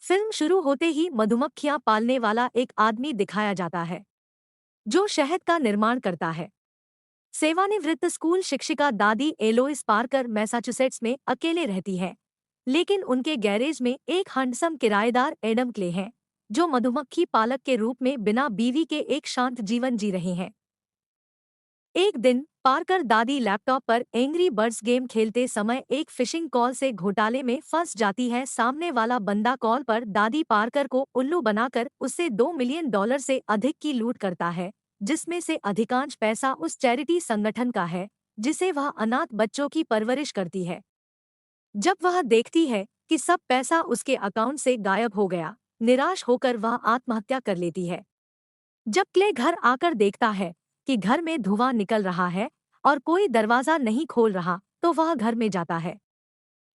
Film शुरू होते ही मधुमक्खियां पालने वाला एक आदमी दिखाया जाता है जो शहद का निर्माण करता है। सेवानिवृत्त स्कूल शिक्षिका दादी एलोइस पार्कर मैसाचुसेट्स में अकेले रहती है, लेकिन उनके गैरेज में एक हंडसम किराएदार एडम क्ले हैं, जो मधुमक्खी पालक के रूप में बिना बीवी के एक शांत जीवन जी रहे हैं। एक दिन पार्कर दादी लैपटॉप पर एंग्री बर्ड्स गेम खेलते समय एक फिशिंग कॉल से घोटाले में फंस जाती है। सामने वाला बंदा कॉल पर दादी पार्कर को उल्लू बनाकर उससे $2 मिलियन से अधिक की लूट करता है, जिसमें से अधिकांश पैसा उस चैरिटी संगठन का है जिसे वह अनाथ बच्चों की परवरिश करती है। जब वह देखती है कि सब पैसा उसके अकाउंट से गायब हो गया, निराश होकर वह आत्महत्या कर लेती है। जब क्ले घर आकर देखता है कि घर में धुआं निकल रहा है और कोई दरवाजा नहीं खोल रहा, तो वह घर में जाता है।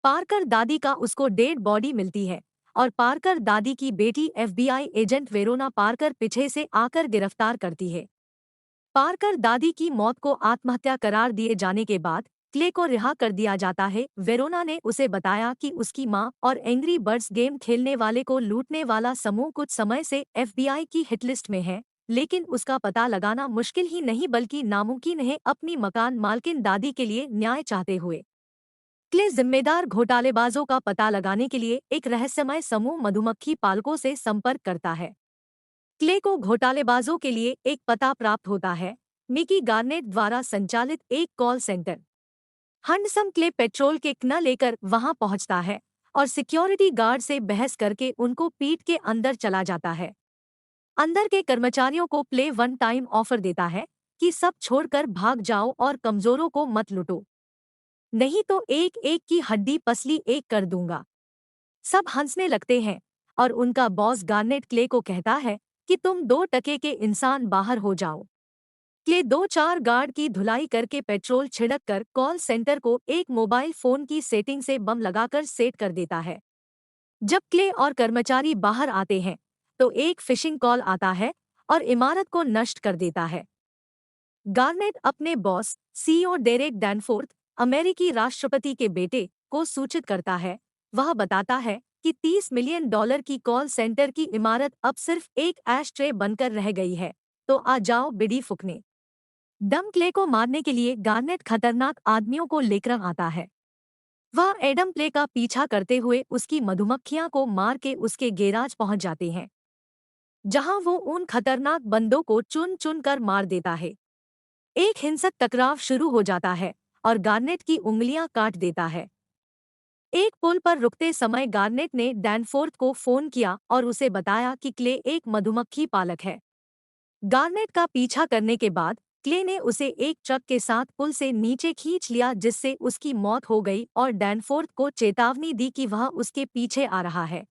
पार्कर दादी का उसको डेड बॉडी मिलती है और पार्कर दादी की बेटी एफबीआई एजेंट वेरोना पार्कर पीछे से आकर गिरफ्तार करती है। पार्कर दादी की मौत को आत्महत्या करार दिए जाने के बाद क्ले को रिहा कर दिया जाता है। वेरोना ने उसे बताया कि उसकी मां और एंग्री बर्ड्स गेम खेलने वाले को लूटने वाला समूह कुछ समय से एफबीआई की हिटलिस्ट में है, लेकिन उसका पता लगाना मुश्किल ही नहीं बल्कि नामुमकिन है। अपनी मकान मालकिन दादी के लिए न्याय चाहते हुए क्ले जिम्मेदार घोटालेबाजों का पता लगाने के लिए एक रहस्यमय समूह मधुमक्खी पालकों से संपर्क करता है। क्ले को घोटालेबाजों के लिए एक पता प्राप्त होता है, मिकी गार्नेट द्वारा संचालित एक कॉल सेंटर। हंडसम क्ले पेट्रोल के न लेकर वहां पहुंचता है और सिक्योरिटी गार्ड से बहस करके उनको पीठ के अंदर चला जाता है। अंदर के कर्मचारियों को प्ले वन टाइम ऑफर देता है कि सब छोड़कर भाग जाओ और कमजोरों को मत लूटो, नहीं तो एक एक की हड्डी पसली एक कर दूंगा। सब हंसने लगते हैं और उनका बॉस गार्नेट क्ले को कहता है कि तुम 2 टके के इंसान बाहर हो जाओ। क्ले 2-4 गार्ड की धुलाई करके पेट्रोल छिड़क कर कॉल सेंटर को एक मोबाइल फोन की सेटिंग से बम लगाकर सेट कर देता है। जब क्ले और कर्मचारी बाहर आते हैं तो एक फिशिंग कॉल आता है और इमारत को नष्ट कर देता है। गार्नेट अपने बॉस सीईओ डेरेक डैनफोर्थ, अमेरिकी राष्ट्रपति के बेटे, को सूचित करता है। वह बताता है कि $30 मिलियन की कॉल सेंटर की इमारत अब सिर्फ एक ऐश ट्रे बनकर रह गई है, तो आ जाओ बिड़ी फूकने। डम क्ले को मारने के लिए गार्नेट खतरनाक आदमियों को लेकर आता है। वह एडम प्ले का पीछा करते हुए उसकी मधुमक्खियां को मार के उसके गैराज पहुंच जाते हैं, जहां वो उन खतरनाक बंदों को चुन चुन कर मार देता है। एक हिंसक टकराव शुरू हो जाता है और गार्नेट की उंगलियां काट देता है। एक पुल पर रुकते समय गार्नेट ने डैनफोर्थ को फोन किया और उसे बताया कि क्ले एक मधुमक्खी पालक है। गार्नेट का पीछा करने के बाद क्ले ने उसे एक ट्रक के साथ पुल से नीचे खींच लिया, जिससे उसकी मौत हो गई और डैनफोर्थ को चेतावनी दी कि वह उसके पीछे आ रहा है।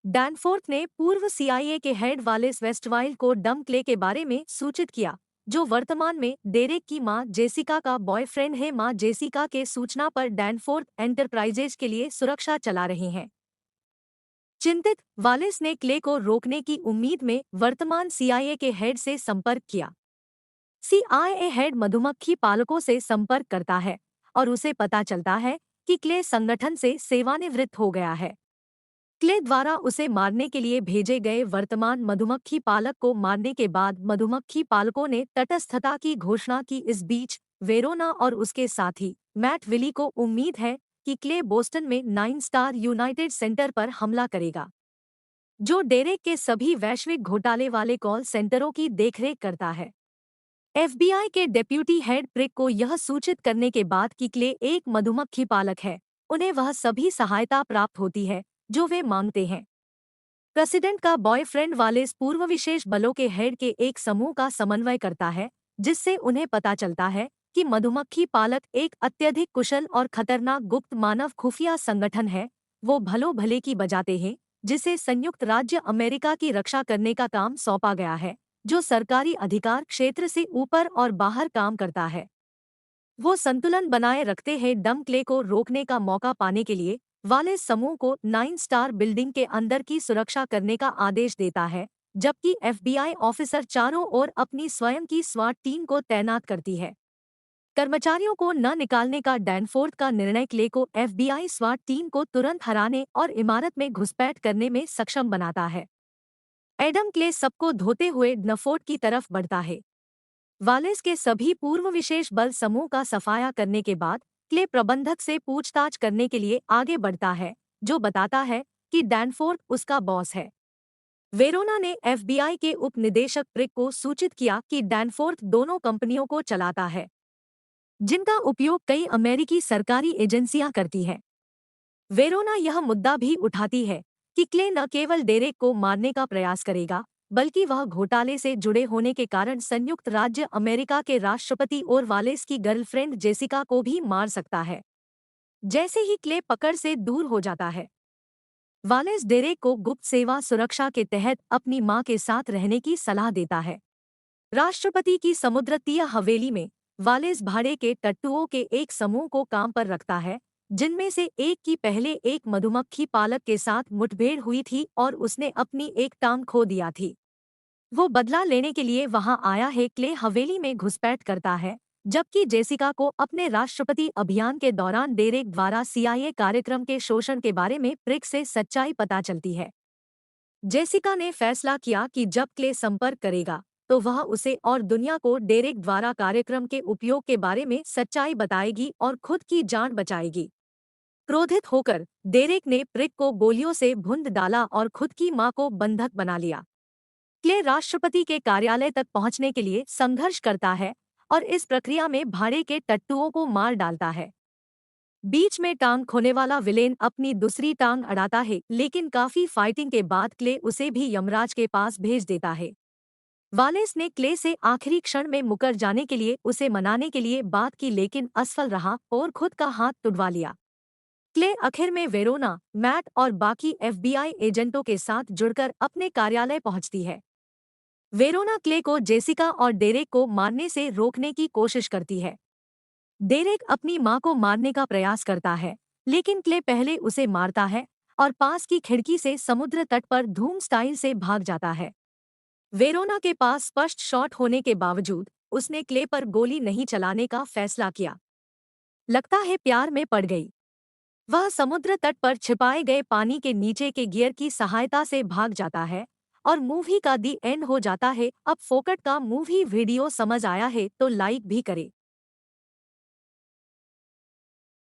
डैनफोर्थ ने पूर्व सीआईए के हेड वालेस वेस्टवाइल्ड को डम क्ले के बारे में सूचित किया, जो वर्तमान में डेरेक की मां जेसिका का बॉयफ्रेंड है। मां जेसिका के सूचना पर डैनफोर्थ एंटरप्राइजेज के लिए सुरक्षा चला रहे हैं। चिंतित वालेस ने क्ले को रोकने की उम्मीद में वर्तमान सीआईए के हेड से संपर्क किया। सीआईए हेड मधुमक्खी पालकों से संपर्क करता है और उसे पता चलता है कि क्ले संगठन से सेवानिवृत्त हो गया है। क्ले द्वारा उसे मारने के लिए भेजे गए वर्तमान मधुमक्खी पालक को मारने के बाद मधुमक्खी पालकों ने तटस्थता की घोषणा की। इस बीच वेरोना और उसके साथी मैट विली को उम्मीद है कि क्ले बोस्टन में 9 स्टार यूनाइटेड सेंटर पर हमला करेगा, जो डेरेक के सभी वैश्विक घोटाले वाले कॉल सेंटरों की देखरेख करता है। एफबीआई के डेप्यूटी हेड प्रिक को यह सूचित करने के बाद कि क्ले एक मधुमक्खी पालक है, उन्हें वह सभी सहायता प्राप्त होती है जो वे मांगते हैं। प्रेसिडेंट का बॉयफ्रेंड वालेस पूर्व विशेष बलों के हेड के एक समूह का समन्वय करता है, जिससे उन्हें पता चलता है कि मधुमक्खी पालक एक अत्यधिक कुशल और खतरनाक गुप्त मानव खुफिया संगठन है। वो भलो भले की बजाते हैं, जिसे संयुक्त राज्य अमेरिका की रक्षा करने का काम सौंपा गया है, जो सरकारी अधिकार क्षेत्र से ऊपर और बाहर काम करता है। वो संतुलन बनाए रखते हैं। डम क्ले को रोकने का मौका पाने के लिए वालेस समूह को 9 स्टार बिल्डिंग के अंदर की सुरक्षा करने का आदेश देता है, जबकि एफबीआई ऑफिसर चारों ओर अपनी स्वयं की स्वाट टीम को तैनात करती है। कर्मचारियों को न निकालने का डैनफोर्थ का निर्णय क्ले को एफबीआई स्वाट टीम को तुरंत हराने और इमारत में घुसपैठ करने में सक्षम बनाता है। एडम क्ले सबको धोते हुए डैनफोर्थ की तरफ बढ़ता है। वालेस के सभी पूर्व विशेष बल समूह का सफाया करने के बाद क्ले प्रबंधक से पूछताछ करने के लिए आगे बढ़ता है, जो बताता है कि डैनफोर्थ उसका बॉस है। वेरोना ने एफबीआई के उप निदेशक प्रिक को सूचित किया कि डैनफोर्थ दोनों कंपनियों को चलाता है, जिनका उपयोग कई अमेरिकी सरकारी एजेंसियां करती हैं। वेरोना यह मुद्दा भी उठाती है कि क्ले न केवल डेरेक को मारने का प्रयास करेगा, बल्कि वह घोटाले से जुड़े होने के कारण संयुक्त राज्य अमेरिका के राष्ट्रपति और वालेस की गर्लफ्रेंड जेसिका को भी मार सकता है। जैसे ही क्ले पकड़ से दूर हो जाता है, वालेस डेरेक को गुप्त सेवा सुरक्षा के तहत अपनी मां के साथ रहने की सलाह देता है। राष्ट्रपति की समुद्र तटीय हवेली में वालेस भाड़े के टट्टुओं के एक समूह को काम पर रखता है, जिनमें से एक की पहले एक मधुमक्खी पालक के साथ मुठभेड़ हुई थी और उसने अपनी एक टांग खो दिया थी। वो बदला लेने के लिए वहां आया है। क्ले हवेली में घुसपैठ करता है, जबकि जेसिका को अपने राष्ट्रपति अभियान के दौरान डेरेक द्वारा सीआईए कार्यक्रम के शोषण के बारे में प्रिक से सच्चाई पता चलती है। जेसिका ने फैसला किया कि जब क्ले संपर्क करेगा तो वह उसे और दुनिया को डेरेक द्वारा कार्यक्रम के उपयोग के बारे में सच्चाई बताएगी और खुद की जान बचाएगी। क्रोधित होकर डेरेक ने प्रिक को गोलियों से भून डाला और खुद की मां को बंधक बना लिया। क्ले राष्ट्रपति के कार्यालय तक पहुंचने के लिए संघर्ष करता है और इस प्रक्रिया में भाड़े के टट्टुओं को मार डालता है। बीच में टांग खोने वाला विलेन अपनी दूसरी टांग अड़ाता है, लेकिन काफी फाइटिंग के बाद क्ले उसे भी यमराज के पास भेज देता है। वालेस ने क्ले से आखिरी क्षण में मुकर जाने के लिए उसे मनाने के लिए बात की, लेकिन असफल रहा और खुद का हाथ तुड़वा लिया। क्ले आखिर में वेरोना, मैट और बाकी एफबीआई एजेंटों के साथ जुड़कर अपने कार्यालय पहुंचती है। वेरोना क्ले को जेसिका और डेरेक को मारने से रोकने की कोशिश करती है। डेरेक अपनी मां को मारने का प्रयास करता है, लेकिन क्ले पहले उसे मारता है और पास की खिड़की से समुद्र तट पर धूम स्टाइल से भाग जाता है। वेरोना के पास स्पष्ट शॉट होने के बावजूद उसने क्ले पर गोली नहीं चलाने का फैसला किया। लगता है प्यार में पड़ गई। वह समुद्र तट पर छिपाए गए पानी के नीचे के गियर की सहायता से भाग जाता है और मूवी का दी एंड हो जाता है। अब फोकट का मूवी वीडियो समझ आया है तो लाइक भी करें।